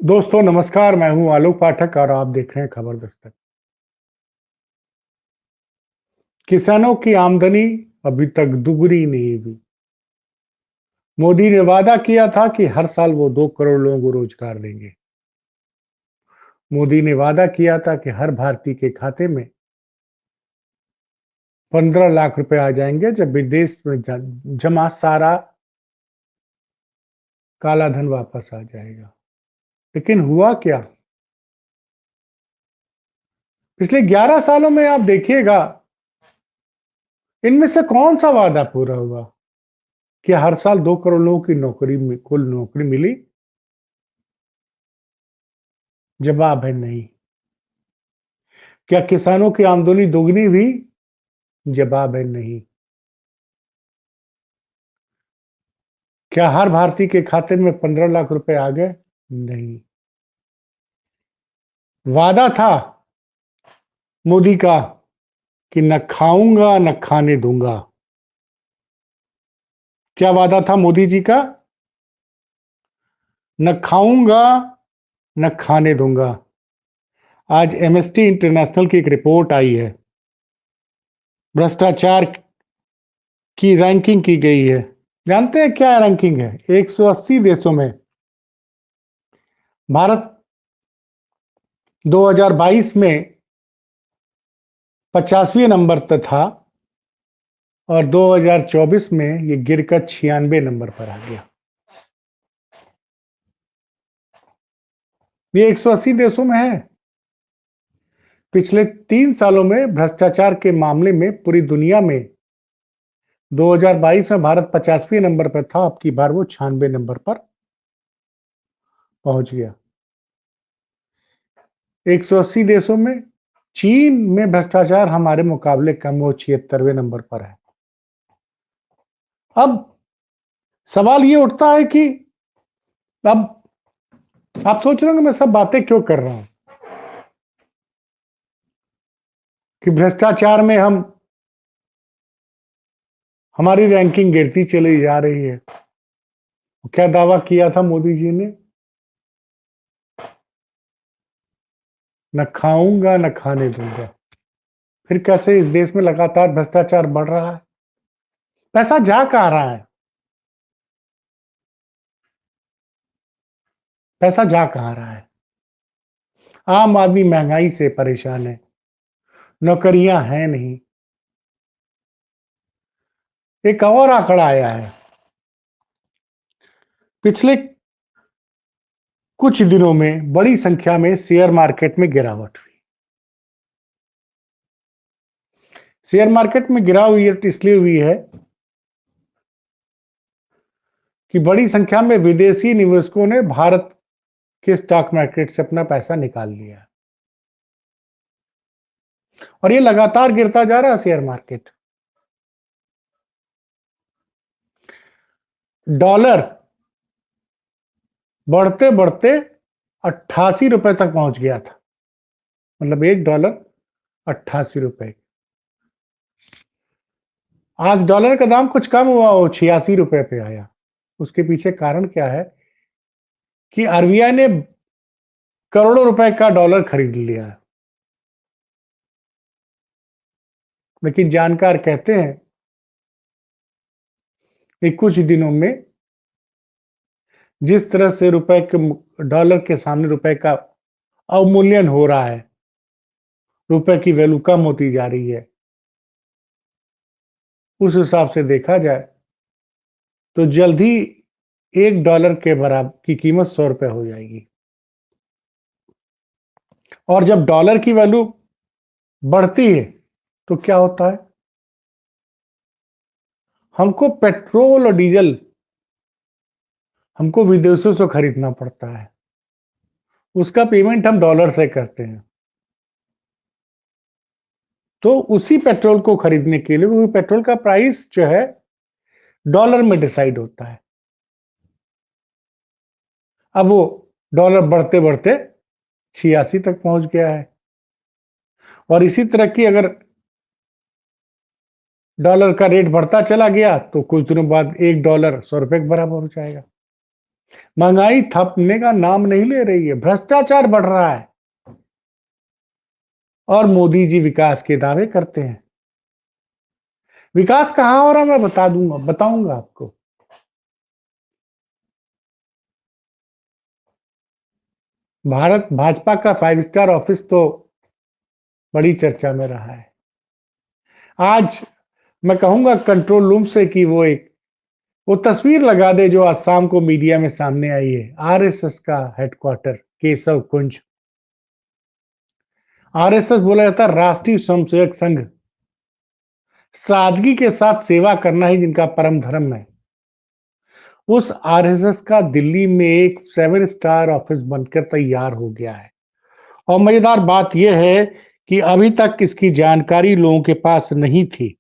दोस्तों नमस्कार, मैं हूं आलोक पाठक और आप देख रहे हैं खबर दस्तक। किसानों की आमदनी अभी तक दुगनी नहीं हुई। मोदी ने वादा किया था कि हर साल वो 2 करोड़ लोगों को रोजगार देंगे। मोदी ने वादा किया था कि हर भारतीय के खाते में 15 लाख रुपए आ जाएंगे जब विदेश में जमा सारा काला धन वापस आ जाएगा। लेकिन हुआ क्या? पिछले 11 सालों में आप देखिएगा, इनमें से कौन सा वादा पूरा हुआ? क्या हर साल 2 करोड़ लोगों की कुल नौकरी मिली? जवाब है नहीं। क्या किसानों की आमदनी दोगुनी हुई? जवाब है नहीं। क्या हर भारतीय के खाते में 15 लाख रुपए आ गए? नहीं। वादा था मोदी का कि न खाऊंगा न खाने दूंगा। क्या वादा था मोदी जी का? न खाऊंगा न खाने दूंगा। आज एमएसटी इंटरनेशनल की एक रिपोर्ट आई है, भ्रष्टाचार की रैंकिंग की गई है। जानते हैं क्या रैंकिंग है? 180 देशों में भारत 2022 में 50वें नंबर पर था और 2024 में ये गिरकर 96 नंबर पर आ गया। ये 180 देशों में है। पिछले 3 सालों में भ्रष्टाचार के मामले में पूरी दुनिया में 2022 में भारत 50वें नंबर पर था, अब की बार वो 96 नंबर पर पहुंच गया। 180 देशों में चीन में भ्रष्टाचार हमारे मुकाबले कम, वो 76वें नंबर पर है। अब सवाल ये उठता है कि अब आप सोच रहे हो कि मैं सब बातें क्यों कर रहा हूं, कि भ्रष्टाचार में हमारी रैंकिंग गिरती चली जा रही है। क्या दावा किया था मोदी जी ने? न खाऊंगा न खाने दूंगा। फिर कैसे इस देश में लगातार भ्रष्टाचार बढ़ रहा है? पैसा जा कहां रहा है? पैसा जा कहां रहा है? आम आदमी महंगाई से परेशान है, नौकरियां हैं नहीं। एक और आंकड़ा आया है, पिछले कुछ दिनों में बड़ी संख्या में शेयर मार्केट में गिरावट हुई। शेयर मार्केट में गिरावट इसलिए हुई है कि बड़ी संख्या में विदेशी निवेशकों ने भारत के स्टॉक मार्केट से अपना पैसा निकाल लिया और ये लगातार गिरता जा रहा है शेयर मार्केट। डॉलर बढ़ते बढ़ते 88 रुपए तक पहुंच गया था। मतलब $1 88 रुपए। आज डॉलर का दाम कुछ कम हुआ, वो 86 रुपए पे आया। उसके पीछे कारण क्या है कि आरबीआई ने करोड़ों रुपए का डॉलर खरीद लिया है। लेकिन जानकार कहते हैं कि कुछ दिनों में जिस तरह से रुपए के डॉलर के सामने रुपए का अवमूल्यन हो रहा है, रुपए की वैल्यू कम होती जा रही है, उस हिसाब से देखा जाए तो जल्द ही $1 के बराबर की कीमत ₹100 हो जाएगी। और जब डॉलर की वैल्यू बढ़ती है तो क्या होता है? हमको पेट्रोल और डीजल हमको विदेशों से खरीदना पड़ता है, उसका पेमेंट हम डॉलर से करते हैं। तो उसी पेट्रोल को खरीदने के लिए वो पेट्रोल का प्राइस जो है डॉलर में डिसाइड होता है। अब वो डॉलर बढ़ते बढ़ते 86 तक पहुंच गया है और इसी तरह की अगर डॉलर का रेट बढ़ता चला गया तो कुछ दिनों बाद $1 ₹100 के बराबर हो जाएगा। महंगाई थमने का नाम नहीं ले रही है, भ्रष्टाचार बढ़ रहा है और मोदी जी विकास के दावे करते हैं। विकास कहां हो रहा मैं बताऊंगा आपको। भारत भाजपा का 5 स्टार ऑफिस तो बड़ी चर्चा में रहा है। आज मैं कहूंगा कंट्रोल रूम से कि वो तस्वीर लगा दे जो आज शाम को मीडिया में सामने आई है। आरएसएस का हेडक्वार्टर केशव कुंज। आरएसएस बोला जाता है राष्ट्रीय स्वयंसेवक संघ। सादगी के साथ सेवा करना ही जिनका परम धर्म है, उस आरएसएस का दिल्ली में एक 7 स्टार ऑफिस बनकर तैयार हो गया है। और मजेदार बात यह है कि अभी तक इसकी जानकारी लोगों के पास नहीं थी।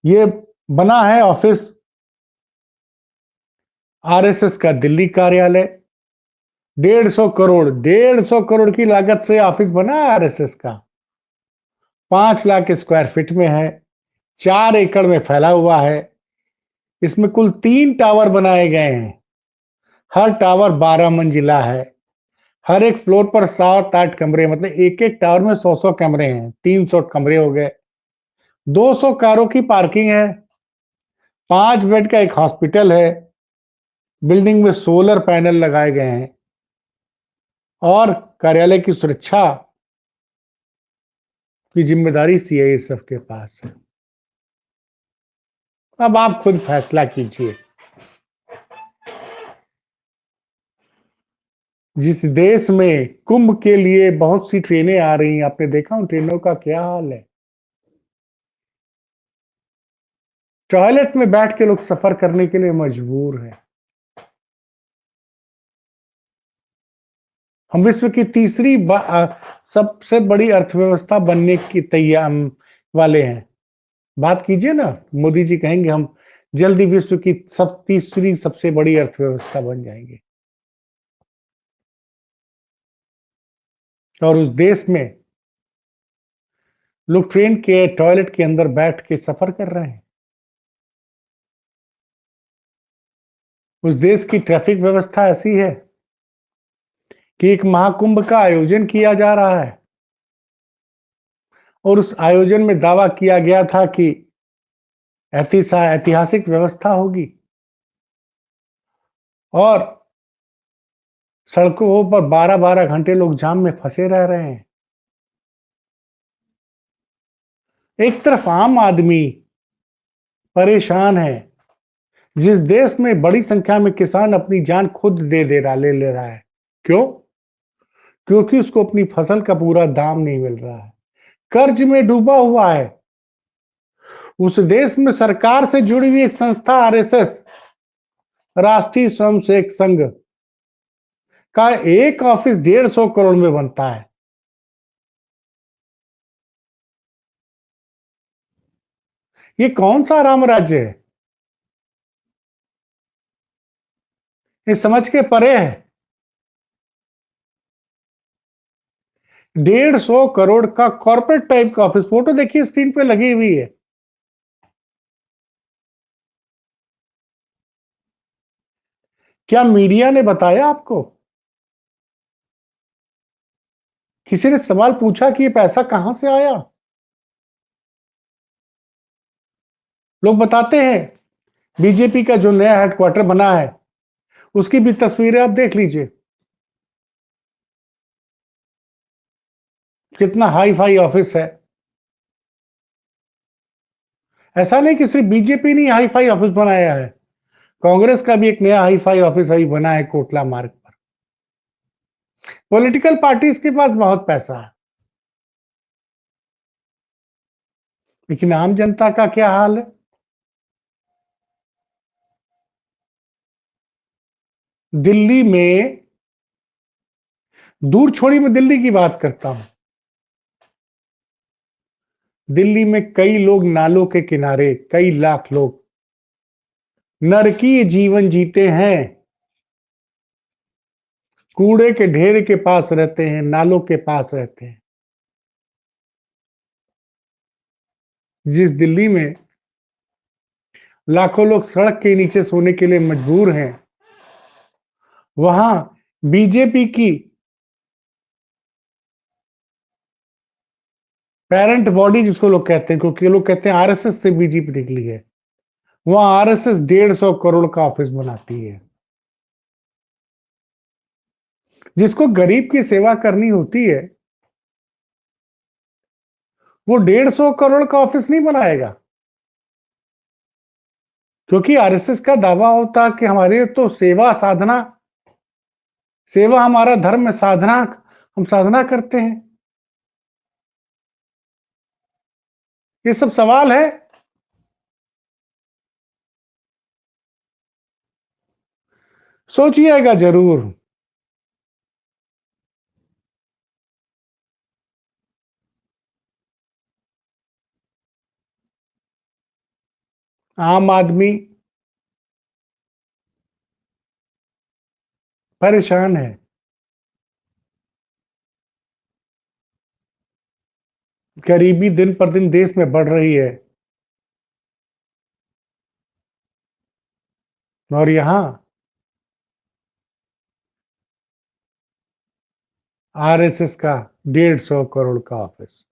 ये बना है ऑफिस आरएसएस का दिल्ली कार्यालय। 150 करोड़ की लागत से ऑफिस बना है आरएसएस का। 5 लाख स्क्वायर फीट में है, 4 एकड़ में फैला हुआ है। इसमें कुल 3 टावर बनाए गए हैं। हर टावर 12 मंजिला है। हर एक फ्लोर पर 7-8 कमरे, मतलब एक एक टावर में 100 कमरे हैं। 300 कमरे हो गए। 200 कारों की पार्किंग है। 5 बेड का एक हॉस्पिटल है। बिल्डिंग में सोलर पैनल लगाए गए हैं और कार्यालय की सुरक्षा की जिम्मेदारी सीआईएसएफ के पास है। अब आप खुद फैसला कीजिए। जिस देश में कुंभ के लिए बहुत सी ट्रेनें आ रही हैं, आपने देखा उन ट्रेनों का क्या हाल है। टॉयलेट में बैठ के लोग सफर करने के लिए मजबूर हैं। हम विश्व की सबसे बड़ी अर्थव्यवस्था बनने की तैयार वाले हैं। बात कीजिए ना, मोदी जी कहेंगे हम जल्दी विश्व की तीसरी सबसे बड़ी अर्थव्यवस्था बन जाएंगे। और उस देश में लोग ट्रेन के टॉयलेट के अंदर बैठ के सफर कर रहे हैं। उस देश की ट्रैफिक व्यवस्था ऐसी है कि एक महाकुंभ का आयोजन किया जा रहा है और उस आयोजन में दावा किया गया था कि ऐतिहासिक व्यवस्था होगी और सड़कों पर 12-12 घंटे लोग जाम में फंसे रह रहे हैं। एक तरफ आम आदमी परेशान है। जिस देश में बड़ी संख्या में किसान अपनी जान खुद ले रहा है। क्यों? क्योंकि उसको अपनी फसल का पूरा दाम नहीं मिल रहा है, कर्ज में डूबा हुआ है। उस देश में सरकार से जुड़ी हुई एक संस्था आरएसएस, राष्ट्रीय स्वयंसेवक संघ का एक ऑफिस 150 करोड़ में बनता है। ये कौन सा राम राज्य है? ये समझ के परे है। 150 करोड़ का कॉर्पोरेट टाइप का ऑफिस, फोटो देखिए स्क्रीन पे लगी हुई है। क्या मीडिया ने बताया आपको? किसी ने सवाल पूछा कि ये पैसा कहां से आया? लोग बताते हैं बीजेपी का जो नया हेडक्वार्टर बना है उसकी भी तस्वीरें आप देख लीजिए। कितना हाई फाई ऑफिस है। ऐसा नहीं कि सिर्फ बीजेपी ने हाई फाई ऑफिस बनाया है, कांग्रेस का भी एक नया हाई फाई ऑफिस अभी बना है कोटला मार्ग पर। पॉलिटिकल पार्टीज के पास बहुत पैसा है, लेकिन आम जनता का क्या हाल है? दिल्ली में, दूर छोड़ी मैं दिल्ली की बात करता हूं, दिल्ली में कई लोग नालों के किनारे, कई लाख लोग नरकीय जीवन जीते हैं। कूड़े के ढेर के पास रहते हैं, नालों के पास रहते हैं। जिस दिल्ली में लाखों लोग सड़क के नीचे सोने के लिए मजबूर हैं, वहां बीजेपी की पेरेंट बॉडी जिसको लोग कहते हैं, क्योंकि लोग कहते हैं आरएसएस से बीजेपी निकली है, वहां आरएसएस 150 करोड़ का ऑफिस बनाती है। जिसको गरीब की सेवा करनी होती है वो 150 करोड़ का ऑफिस नहीं बनाएगा, क्योंकि आरएसएस का दावा होता है कि हमारे तो सेवा साधना, सेवा हमारा धर्म है, साधना हम साधना करते हैं। ये सब सवाल है। सोचिएगा जरूर। आम आदमी परेशान है। गरीबी दिन पर दिन देश में बढ़ रही है, और यहां आरएसएस का 150 करोड़ का ऑफिस।